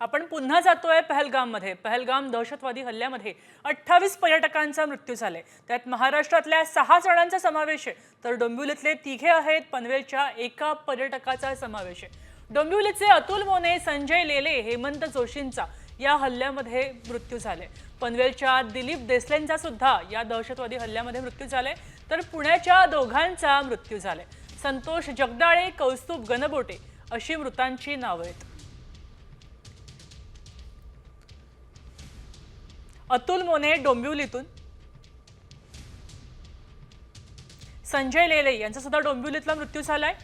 आपण पुन्हा जातोय पहलगाममध्ये। पहलगाम दहशतवादी हल्ल्यामध्ये 28 पर्यटकांचा मृत्यू झालाय। त्यात महाराष्ट्रातल्या 6 जणांचा समावेश आहे, तर डोंबिवलीतले 3 आहेत। पनवेलच्या एका पर्यटकाचा समावेश आहे। डोंबिवलीचे अतुल मोने, संजय लेले, हेमंत जोशींचा या हल्ल्यामध्ये मृत्यू झालाय। पनवेलच्या दिलीप देसलेंचा सुद्धा या दहशतवादी हल्ल्यामध्ये मृत्यू झालाय, तर पुण्याच्या दोघांचा मृत्यू झालाय। संतोष जगदाळे, कौस्तुभ गणबोटे अशी मृतांची नावे आहेत। अतुल मोने डोंबिवलीतून, संजय लेले यांचा सुद्धा डोंबिवलीतला मृत्यू झालाय।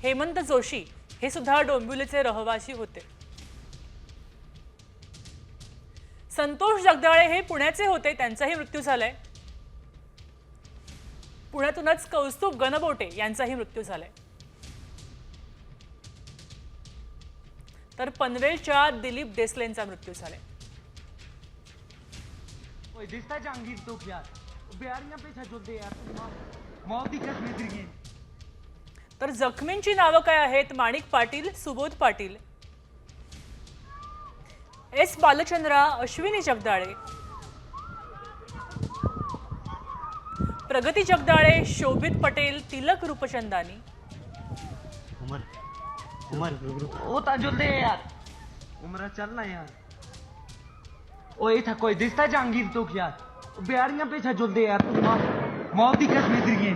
हेमंत जोशी हे सुद्धा डोंबिवलीचे रहिवासी होते। संतोष जगदाळे हे पुण्याचे होते, त्यांचाही मृत्यू झालाय। पुण्यातूनच कौस्तुभ गणबोटे यांचाही मृत्यू झालाय। तर पनवेलच्या दिलीप देसलेंचा मृत्यू झालाय। ओए दिसता जहांगीर तो क्या बेयारियां पे छजोदे यार मौत दी कसम दिरगी। तर जखमींची नावं काय आहेत? माणिक पाटील, सुबोध पाटील, एस बालचंद्रा, अश्विनी जगदाळे, प्रगती जगदाळे, शोभित पटेल, तिलक रूपचंदानी। उमर उमर ओ ताजुद्दे यार उमरा चल ना यार। ओए था कोई दिसता जहांगीर तो क्या बेयारियां पे छजोदे यार मौत दी कसम दिरगी।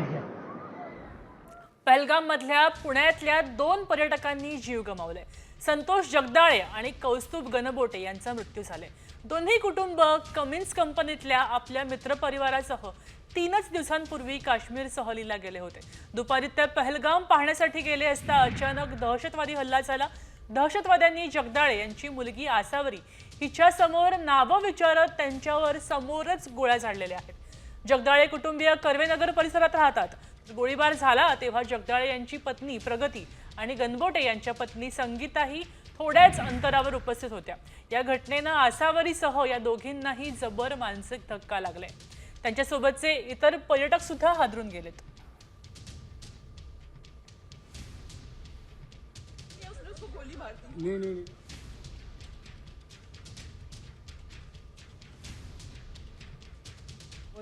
पहलगाम मधल्या पुण्यातल्या 2 पर्यटकांनी जीव गमावले। संतोष जगदाळे आणि कौस्तुभ गणबोटे यांचा मृत्यू झालाय। दोन्ही कुटुंब कमिन्स कंपनीतल्या आपल्या मित्रपरिवारासह 3च दिवसांपूर्वी काश्मीर सहलीला गेले होते। दुपारी ते पहलगाम पाहण्यासाठी गेले असता अचानक दहशतवादी हल्ला झाला। दहशतवाद्यांनी जगदाळे यांची मुलगी आसावरी हिच्या समोर नावं विचारत त्यांच्यावर समोरच गोळ्या झाडलेल्या आहेत। जगदाळे कुटुंबीय कर्वेनगर परिसरात राहतात। गोळीबार झाला तेव्हा जगदाळे यांची पत्नी प्रगती आणि गणबोटे यांच्या पत्नी संगीताही थोड्याच अंतरावर उपस्थित होत्या। या घटनेनं आसावरीसह या दोघींनाही जबर मानसिक धक्का लागलाय। त्यांच्यासोबतचे इतर पर्यटक सुद्धा हादरून गेलेत।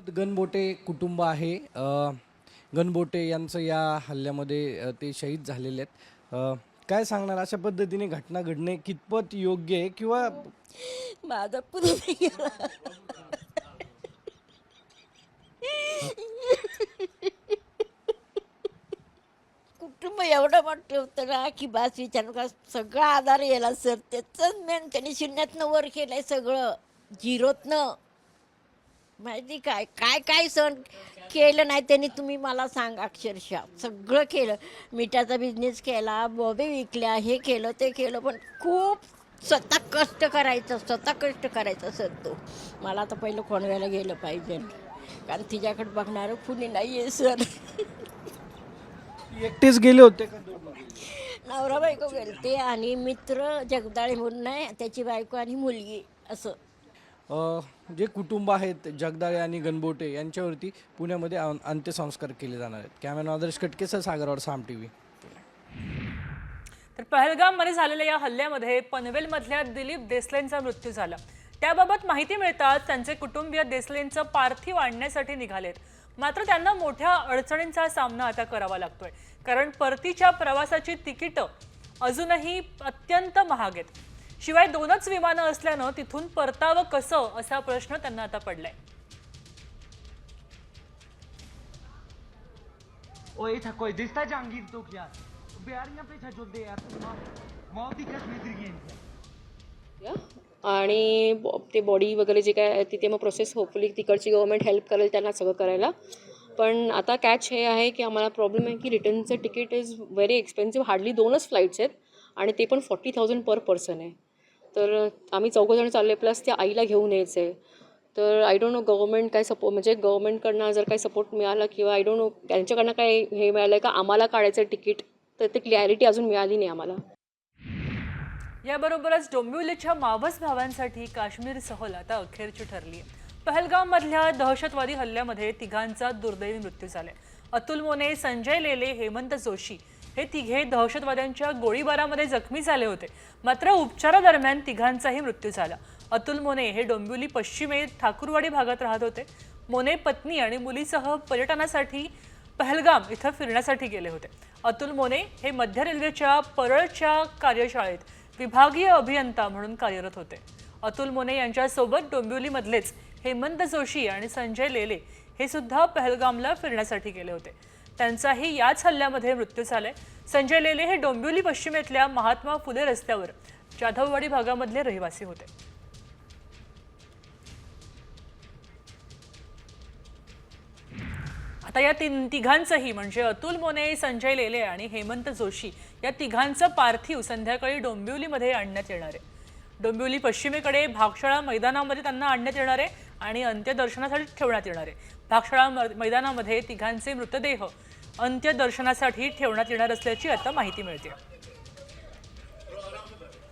गणबोटे कुटुंब आहे। गणबोटे यांचं या हल्ल्यामध्ये ते शहीद झालेले आहेत। काय सांगणार, अशा पद्धतीने घटना घडणे कितपत योग्य आहे किंवा माझा पुन्हा गेला कुटुंब एवढं मोठं होतं ना की बस विचार का सगळा आधार याला सर त्याच मेन त्यांनी शून्यातनं वर केलंय सगळं झिरोतनं माहिती काय काय काय सण केलं नाही त्यांनी तुम्ही मला सांगा अक्षरशः सगळं केलं मिठाचा बिझनेस केला बॉबे विकल्या हे केलं ते केलं पण खूप स्वतः कष्ट करायचं सर तो मला आता पहिलं कोणव्याला गेलं पाहिजे कारण तिच्याकडे बघणारं कुणी नाही आहे सर एकटेच गेले होते का? नवरा बायको गेलते आणि मित्र जगदाळे म्हणून आहे त्याची बायको आणि मुलगी असं जे कुटुंब आहेत जगदाळे आणि गणबोटे यांच्यावरती पुण्यामध्ये अंत्यसंस्कार केले जाणार आहेत। कॅमेरा आदर्श कटकेसह सागरवाड, साम टीव्ही। तर पहलगाम मध्ये झालेल्या या हल्ल्यामध्ये पनवेल मधल्या दिलीप देसलेंचा मृत्यू झाला। त्याबाबत माहिती मिळताच त्यांचे कुटुंबीय देसलेंचं पार्थिव आणण्यासाठी निघालेत। मात्र त्यांना मोठ्या अडचणींचा सामना आता करावा लागतोय, कारण परतीच्या प्रवासाची तिकीटं अजूनही अत्यंत महाग आहेत। शिवाय 2च विमानं असल्यानं तिथून परतावं कसं असा प्रश्न त्यांना आता पडलाय। ओए था कोई दिसता जहांगीर तो क्या बेयारियां पे छजोदे यार मौत दी कसम दिरगी। आणि ते बॉडी वगैरे जे काय तिथे मग प्रोसेस होपफुली तिकडची गव्हर्नमेंट हेल्प करेल त्यांना सगळं करायला। पण आता कॅच हे आहे की आम्हाला प्रॉब्लेम आहे की रिटर्नचं तिकीट इज व्हेरी एक्सपेन्सिव्ह। हार्डली 2च फ्लाईट्स आहेत आणि ते पण 40,000 पर पर्सन आहे। तर आम्ही 4 जण चालले प्लस त्या आईला घेऊन यायचं आहे। तर आय डोंट नो गव्हर्नमेंट काय सपोर्ट म्हणजे गव्हर्नमेंटकडनं जर काही सपोर्ट मिळाला किंवा आय डोंट नो त्यांच्याकडनं काय हे मिळालं का आम्हाला काढायचं तिकीट तर ते क्लॅरिटी अजून मिळाली नाही आम्हाला। याबरोबरच डोंबिवलीच्या मावस भावांसाठी काश्मीर सहल आता अखेरची ठरली आहे। पहलगाम मधल्या दहशतवादी हल्ल्यामध्ये 3घांचा दुर्दैवी मृत्यू झालाय। अतुल मोने, संजय लेले, हेमंत जोशी हे तिघे दहशतवाद्यांच्या गोळीबारामध्ये जखमी झाले होते. मात्र उपचारादरम्यान तिघांचाही मृत्यू झाला. अतुल मोने हे डोंबिवली पश्चिमेत ठाकूरवाडी भागात राहत होते. मोने पत्नी आणि मुलीसह पर्यटनासाठी पहलगाम इथं फिरण्यासाठी गेले होते. अतुल मोने हे मध्य रेल्वेच्या परळच्या कार्यशाळेत विभागीय अभियंता म्हणून कार्यरत होते. अतुल मोने यांच्यासोबत डोंबिवलीमधलेच हेमंत जोशी आणि संजय लेले हे सुद्धा पहलगामला फिरण्यासाठी गेले होते. त्यांचाही याच हल्ल्यामध्ये मृत्यू झालाय. संजय लेले हे डोंबिवली पश्चिमेतल्या महात्मा फुले रस्त्यावर जाधववाडी भागामधले रहिवासी होते. आता या तिघांचंही म्हणजे अतुल मोने, संजय लेले आणि हेमंत जोशी या तिघांचं पार्थिव संध्याकाळी डोंबिवलीमध्ये आणण्यात येणार आहे. डोंबिवली पश्चिमेकडे भागशाळा मैदानामध्ये त्यांना आणण्यात येणार आहे आणि अंत्यदर्शनासाठी ठेवण्यात येणार आहे. भागशाळा मैदानामध्ये तिघांचे मृतदेह अंत्यदर्शनासाठी ठेवण्यात येणार असल्याची आता माहिती मिळते.